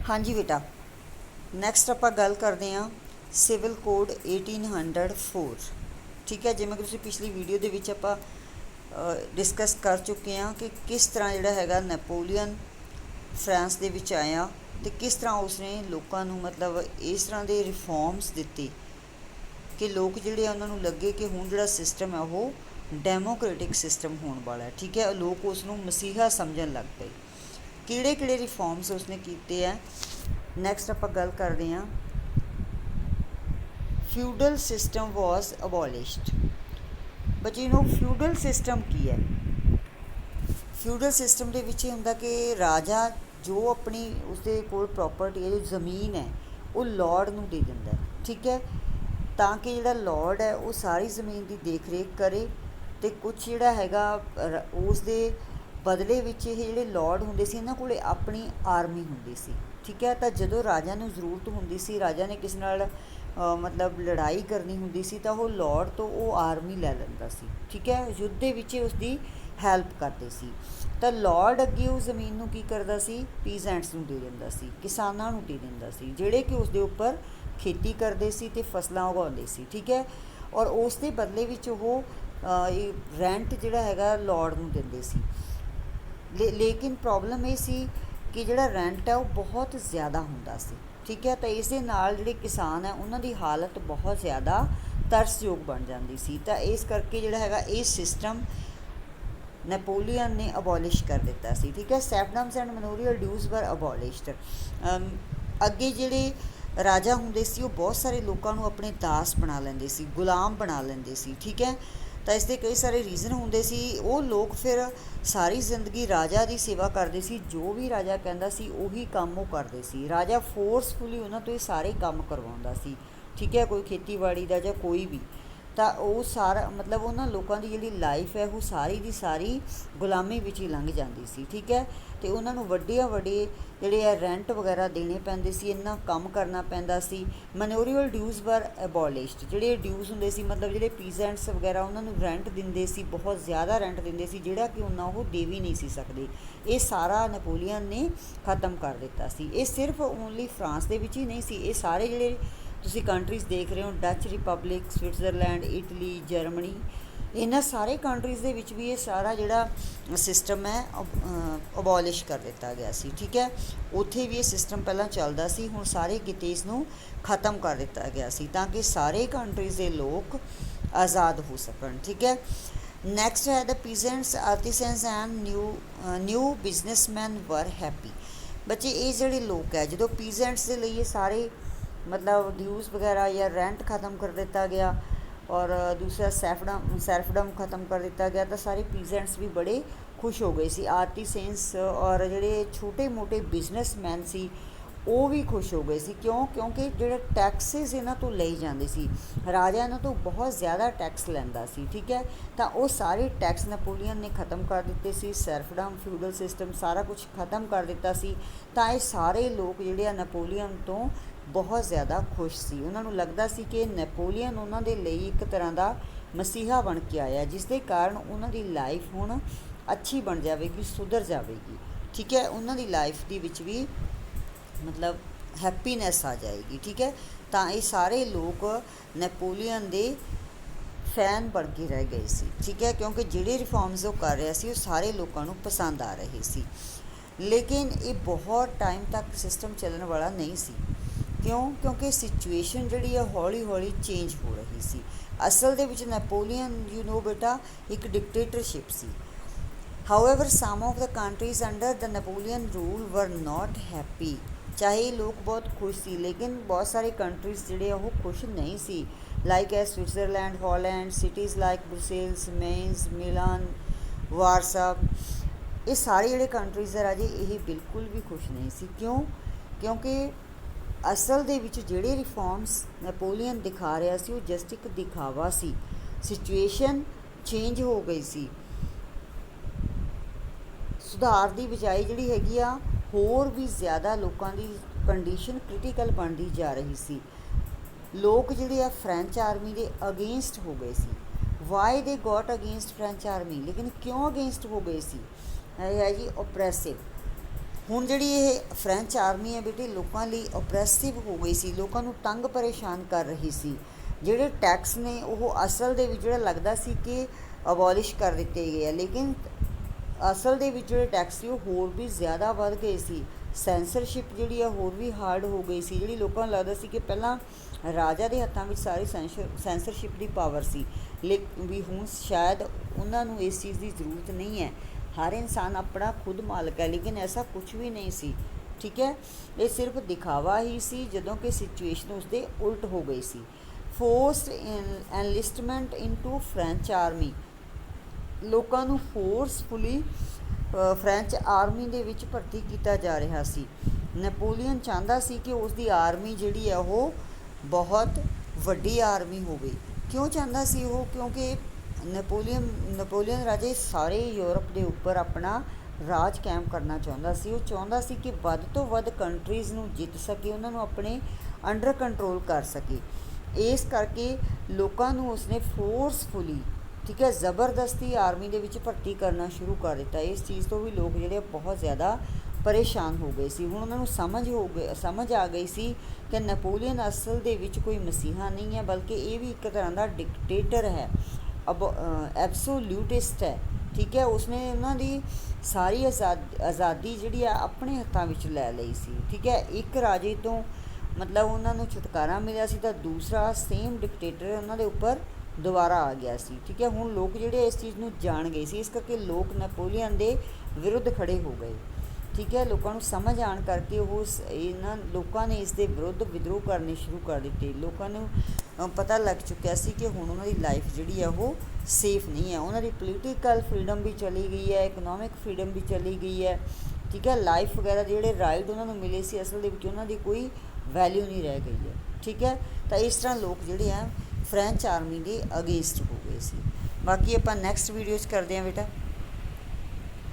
हाँ जी बेटा, नैक्सट ਆਪਾਂ ਗੱਲ ਕਰਦੇ ਹਾਂ ਸਿਵਲ ਕੋਡ 1804। ठीक है, जिवें कि तुसीं पिछली वीडियो ਦੇ ਵਿੱਚ ਆਪਾਂ डिस्कस कर चुके हैं कि किस तरह ਜਿਹੜਾ ਹੈਗਾ ਨੈਪੋਲੀਅਨ फ्रांस ਦੇ ਵਿੱਚ ਆਇਆ ਤੇ किस तरह ਉਸਨੇ ਲੋਕਾਂ ਨੂੰ मतलब इस तरह ਦੇ ਰਿਫਾਰਮਸ ਦਿੱਤੇ कि लोग ਜਿਹੜੇ ਉਹਨਾਂ ਨੂੰ ਲੱਗੇ कि ਹੁਣ ਜਿਹੜਾ सिस्टम है वो ਡੈਮੋਕ੍ਰੈਟਿਕ सिस्टम ਹੋਣ ਵਾਲਾ है। ठीक है, लोग उसनूं मसीहा समझण लग पे। ਕਿਹੜੇ रिफॉर्म्स उसने कीते है, नैक्सट आप गल करते हैं। Feudal system was abolished. बच्चे नो फ्यूडल सिस्टम की है। फ्यूडल सिस्टम के विच हुंदा कि राजा जो अपनी उसके कोल प्रॉपर्टी है, जो ज़मीन है, वो लॉर्ड नूं दे दिंदा है। ठीक है, ताकि जिहड़ा लॉर्ड है वो सारी ज़मीन की देख रेख करे तो कुछ जिहड़ा हैगा उसके बदले विच ये जिहड़े लॉर्ड हुंदे सी इन्हां कोले अपनी आर्मी हुंदी सी। ठीक है, तो जदों राजा नूं जरूरत हुंदी सी, राजा ने किसी नाल मतलब लड़ाई करनी हुंदी सी तो वो लॉर्ड तो वो आर्मी लै लैंदा सी। ठीक है, युद्ध दे विच उसदी हैल्प करदे सी। तो लॉर्ड अगे उस जमीन नूं की करदा सी, पीजेंट्स नूं दे दिंदा सी, किसानां नूं दे दिंदा सी, जिहड़े कि उसदे उपर खेती करदे सी ते फसलां उगाउंदे सी। ठीक है, और उस दे बदले विच वो रेंट जिहड़ा हैगा लॉर्ड नूं दिंदे सी। लेकिन प्रॉब्लम ये सी कि जिहड़ा रेंट है वो बहुत ज़्यादा हुंदा सी। ठीक है, तो इस दे नाल जिहड़े किसान है उन्हां दी हालत बहुत ज़्यादा तरसयोग बन जाती सी। तो इस करके जिहड़ा हैगा ये सिस्टम नैपोलीअन ने अबॉलिश कर दिता सी। ठीक है, सैफडम्स एंड मनोरियल ड्यूज वर अबॉलिश्ड। अगे जिहड़े राजा हुंदे सी वो बहुत सारे लोगों को अपने दास बना लेंदे सी, गुलाम बना लेंदे सी। ठीक है, तो इसके कई सारे रीजन होंदे सी। वो लोग फिर सारी जिंदगी राजा की सेवा करते सी, जो भी राजा कहता सी उही काम वो करते सी। राजा फोर्सफुली उन्होंने तो ये सारे काम करवाउंदा सी। ठीक है, कोई खेतीबाड़ी का या कोई भी, तो वो सारा मतलब उन्होंने लोगों की जी लाइफ है वो सारी की सारी गुलामी विच ही लंघ जाती सी। ठीक है, तो उन्होंने वड्डे जिहड़े रेंट वगैरह देने पैंदे सी, इन्ना काम करना पैंदा सी। मनोरियल ड्यूज वर एबॉलिश्ड। जिहड़े ड्यूज हुंदे सी मतलब जिहड़े पीजेंट्स वगैरह उन्होंने रेंट दिंदे सी, बहुत ज़्यादा रेंट दिंदे सी, जिहड़ा कि उन्ना वो दे भी नहीं सी सकदे। ये सारा नैपोलीअन ने खत्म कर दिता सी। ये सिर्फ ओनली फ्रांस दे विच ही नहीं सी, ये सारे जिहड़े तुसी कंट्रीज़ देख रहे हो, Dutch Republic, Switzerland, Italy, Germany, इन्हां सारे कंट्रीज़ दे विच भी ये सारा जिहड़ा सिस्टम है अबॉलिश कर दिता गया सी। ठीक है, उत्थे भी ये सिस्टम पहलां चलदा सी, हुण सारे किते इसनूं खत्म कर दिता गया सी ताकि सारे कंट्रीज़ दे लोग आज़ाद हो सकन। ठीक है, नैक्सट है the peasants, artisans and new businessmen were happy. बच्चे ये जिहड़े लोग है, जो पीजेंट्स के लिए सारे मतलब ड्यूज़ वगैरह या रेंट ख़त्म कर दिता गया और दूसरा सैफडम ख़त्म कर दिता गया, तो सारे पीजेंट्स भी बड़े खुश हो गए सी। आर्टिसेंस और जिहड़े छोटे मोटे बिजनेसमैन सी वो भी खुश हो गए सी। क्यों? क्योंकि जिहड़े टैक्सिस इन्हां तो लई जांदे सी, राजा इन्हां तो बहुत ज़्यादा टैक्स लैंदा सी। ठीक है, तो वो सारे टैक्स नैपोलीअन ने ख़त्म कर दिते सी। सैफडम फ्यूडल सिस्टम सारा कुछ ख़त्म कर दिता सी। तो ये सारे लोग जिहड़े नैपोलीअन तो बहुत ज़्यादा खुश सी। उन्होंने लगता सी कि नैपोलीअन उन्होंने लिए एक तरह का मसीहा बन के आया, जिस दे कारण उन्होंने लाइफ हुण अच्छी बन जाएगी, सुधर जाएगी। ठीक है, उन्होंने लाइफ की विच भी मतलब हैप्पीनैस आ जाएगी। ठीक है, तो ये सारे लोग नैपोलीअन दे फैन बन के रह गए सी। ठीक है, क्योंकि जिहड़े रिफॉर्म्स वो कर रहा सी वो सारे लोगों को पसंद आ रहे सी। लेकिन ये बहुत टाइम तक सिस्टम चलने वाला नहीं सी। क्यों? क्योंकि सिचुएशन जिहड़ी है हौली हौली चेंज हो रही सी। असल दे विच नैपोलीअन यू नो बेटा एक डिक्टेटरशिप सी। However some of the countries under the Napoleon rule were not happy. चाहे लोग बहुत खुश सी, लेकिन बहुत सारे कंट्रीज़ जिहड़े वो खुश नहीं सी। Like a Switzerland, Holland, cities like Brussels, Mainz, Milan, Warsaw, ये सारे जिहड़े कंट्रीज़ है राजे ये बिल्कुल भी खुश नहीं सी। क्यों? क्योंकि असल दे विच जिहड़े रिफॉर्म्स नैपोलीअन दिखा रहा सी वो जस्ट एक दिखावा सी। सिचुएशन चेंज हो गई सी, सुधार की बजाय जिहड़ी हैगी आ होर भी ज़्यादा लोगों की कंडीशन क्रिटिकल बनती जा रही सी। लोग जिहड़े आ फ्रेंच आर्मी के अगेंस्ट हो गए सी। Why they got against French army, लेकिन क्यों अगेंस्ट हो गए सी? है जी ओप्रैसिव। ਹੁਣ ਜਿਹੜੀ ਇਹ ਫ੍ਰੈਂਚ ਆਰਮੀ ਹੈ ਬੇਟੇ ਲੋਕਾਂ ਲਈ ਓਪਰੈਸਿਵ ਹੋ ਗਈ ਸੀ, ਲੋਕਾਂ ਨੂੰ ਤੰਗ ਪਰੇਸ਼ਾਨ ਕਰ ਰਹੀ ਸੀ। ਜਿਹੜੇ ਟੈਕਸ ਨੇ ਉਹ ਅਸਲ ਦੇ ਵਿੱਚ ਜਿਹੜਾ ਲੱਗਦਾ ਸੀ ਕਿ ਅਬੋਲਿਸ਼ ਕਰ ਦਿੱਤੇ ਗਏ ਆ, ਲੇਕਿਨ ਅਸਲ ਦੇ ਵਿੱਚ ਜਿਹੜੇ ਟੈਕਸ ਸੀ ਉਹ ਹੋਰ ਵੀ ਜ਼ਿਆਦਾ ਵੱਧ ਗਏ ਸੀ। ਸੈਂਸਰਸ਼ਿਪ ਜਿਹੜੀ ਆ ਹੋਰ ਵੀ ਹਾਰਡ ਹੋ ਗਈ ਸੀ। ਜਿਹੜੀ ਲੋਕਾਂ ਨੂੰ ਲੱਗਦਾ ਸੀ ਕਿ ਪਹਿਲਾਂ ਰਾਜਾ ਦੇ ਹੱਥਾਂ ਵਿੱਚ ਸਾਰੀ ਸੈਂਸਰਸ਼ਿਪ ਦੀ ਪਾਵਰ ਸੀ, ਲੇਕਿਨ ਵੀ ਹੁਣ ਸ਼ਾਇਦ ਉਹਨਾਂ ਨੂੰ ਇਸ ਚੀਜ਼ ਦੀ ਜ਼ਰੂਰਤ ਨਹੀਂ ਹੈ। ਹਰ ਇਨਸਾਨ ਆਪਣਾ ਖੁਦ ਮਾਲਕ ਹੈ, ਲੇਕਿਨ ਐਸਾ ਕੁਝ ਵੀ ਨਹੀਂ ਸੀ। ਠੀਕ ਹੈ, ਇਹ ਸਿਰਫ ਦਿਖਾਵਾ ਹੀ ਸੀ, ਜਦੋਂ ਕਿ ਸਿਚੁਏਸ਼ਨ ਉਸਦੇ ਉਲਟ ਹੋ ਗਈ ਸੀ। ਫੋਰਸਡ ਐਨਲਿਸਟਮੈਂਟ ਇਨਟੂ ਫ੍ਰੈਂਚ ਆਰਮੀ, ਲੋਕਾਂ ਨੂੰ ਫੋਰਸਫੁਲੀ ਫ੍ਰੈਂਚ ਆਰਮੀ ਦੇ ਵਿੱਚ ਭਰਤੀ ਕੀਤਾ ਜਾ ਰਿਹਾ ਸੀ। ਨੈਪੋਲੀਅਨ ਚਾਹੁੰਦਾ ਸੀ ਕਿ ਉਸ ਦੀ ਆਰਮੀ ਜਿਹੜੀ ਹੈ ਉਹ ਬਹੁਤ ਵੱਡੀ ਆਰਮੀ ਹੋਵੇ। ਕਿਉਂ ਚਾਹੁੰਦਾ ਸੀ ਉਹ? ਕਿਉਂਕਿ ਨੈਪੋਲੀਅਨ ਰਾਜੇ ਸਾਰੇ ਯੂਰਪ ਦੇ ਉੱਪਰ ਆਪਣਾ ਰਾਜ ਕਾਇਮ ਕਰਨਾ ਚਾਹੁੰਦਾ ਸੀ। ਉਹ ਚਾਹੁੰਦਾ ਸੀ ਕਿ ਵੱਧ ਤੋਂ ਵੱਧ ਕੰਟਰੀਜ਼ ਨੂੰ ਜਿੱਤ ਸਕੇ, ਉਹਨਾਂ ਨੂੰ ਆਪਣੇ ਅੰਡਰ ਕੰਟਰੋਲ ਕਰ ਸਕੇ। ਇਸ ਕਰਕੇ ਲੋਕਾਂ ਨੂੰ ਉਸਨੇ ਫੋਰਸਫੁਲੀ, ਠੀਕ ਹੈ, ਜ਼ਬਰਦਸਤੀ ਆਰਮੀ ਦੇ ਵਿੱਚ ਭਰਤੀ ਕਰਨਾ ਸ਼ੁਰੂ ਕਰ ਦਿੱਤਾ। ਇਸ ਚੀਜ਼ ਤੋਂ ਵੀ ਲੋਕ ਜਿਹੜੇ ਬਹੁਤ ਜ਼ਿਆਦਾ ਪਰੇਸ਼ਾਨ ਹੋ ਗਏ ਸੀ। ਹੁਣ ਉਹਨਾਂ ਨੂੰ ਸਮਝ ਆ ਗਈ ਸੀ ਕਿ ਨੈਪੋਲੀਅਨ ਅਸਲ ਦੇ ਵਿੱਚ ਕੋਈ ਮਸੀਹਾ ਨਹੀਂ ਹੈ, ਬਲਕਿ ਇਹ ਵੀ ਇੱਕ ਤਰ੍ਹਾਂ ਦਾ ਡਿਕਟੇਟਰ ਹੈ, ਐਬਸੋਲਿਊਟਿਸਟ ਹੈ। ਠੀਕ ਹੈ, ਉਸਨੇ ਉਹਨਾਂ ਦੀ ਸਾਰੀ ਆਜ਼ਾਦੀ ਜਿਹੜੀ ਆ ਆਪਣੇ ਹੱਥਾਂ ਵਿੱਚ ਲੈ ਲਈ ਸੀ। ਠੀਕ ਹੈ, ਇੱਕ ਰਾਜੇ ਤੋਂ ਮਤਲਬ ਉਹਨਾਂ ਨੂੰ ਛੁਟਕਾਰਾ ਮਿਲਿਆ ਸੀ ਤਾਂ ਦੂਸਰਾ ਸੇਮ ਡਿਕਟੇਟਰ ਉਹਨਾਂ ਦੇ ਉੱਪਰ ਦੁਬਾਰਾ ਆ ਗਿਆ ਸੀ। ਠੀਕ ਹੈ, ਹੁਣ ਲੋਕ ਜਿਹੜੇ ਇਸ ਚੀਜ਼ ਨੂੰ ਜਾਣ ਗਏ ਸੀ, ਇਸ ਕਰਕੇ ਲੋਕ ਨੈਪੋਲੀਅਨ ਦੇ ਵਿਰੁੱਧ ਖੜੇ ਹੋ ਗਏ। ਠੀਕ ਹੈ, ਲੋਕਾਂ ਨੂੰ ਸਮਝ ਆਉਣ ਕਰਕੇ ਇਹਨਾਂ ਲੋਕਾਂ ਨੇ ਇਸ ਦੇ ਵਿਰੁੱਧ ਵਿਦਰੋਹ ਕਰਨੇ ਸ਼ੁਰੂ ਕਰ ਦਿੱਤੇ। ਲੋਕਾਂ ਨੂੰ ਪਤਾ ਲੱਗ ਚੁੱਕਿਆ ਸੀ ਕਿ ਹੁਣ ਉਹਨਾਂ ਦੀ ਲਾਈਫ ਜਿਹੜੀ ਆ ਉਹ ਸੇਫ ਨਹੀਂ ਹੈ। ਉਹਨਾਂ ਦੀ ਪੋਲੀਟੀਕਲ ਫਰੀਡਮ ਵੀ ਚਲੀ ਗਈ ਹੈ, ਇਕਨੋਮਿਕ ਫਰੀਡਮ ਵੀ ਚਲੀ ਗਈ ਹੈ। ਠੀਕ ਹੈ, ਲਾਈਫ ਵਗੈਰਾ ਦੇ ਜਿਹੜੇ ਰਾਈਟ ਉਹਨਾਂ ਨੂੰ ਮਿਲੇ ਸੀ, ਅਸਲ ਦੇ ਵਿੱਚ ਉਹਨਾਂ ਦੀ ਕੋਈ ਵੈਲਿਊ ਨਹੀਂ ਰਹਿ ਗਈ ਹੈ। ਠੀਕ ਹੈ, ਤਾਂ ਇਸ ਤਰ੍ਹਾਂ ਲੋਕ ਜਿਹੜੇ ਆ ਫ੍ਰੈਂਚ ਆਰਮੀ ਦੇ ਅਗੇਂਸਟ ਹੋ ਗਏ ਸੀ। ਬਾਕੀ ਆਪਾਂ ਨੈਕਸਟ ਵੀਡੀਓ 'ਚ ਕਰਦੇ ਹਾਂ ਬੇਟਾ।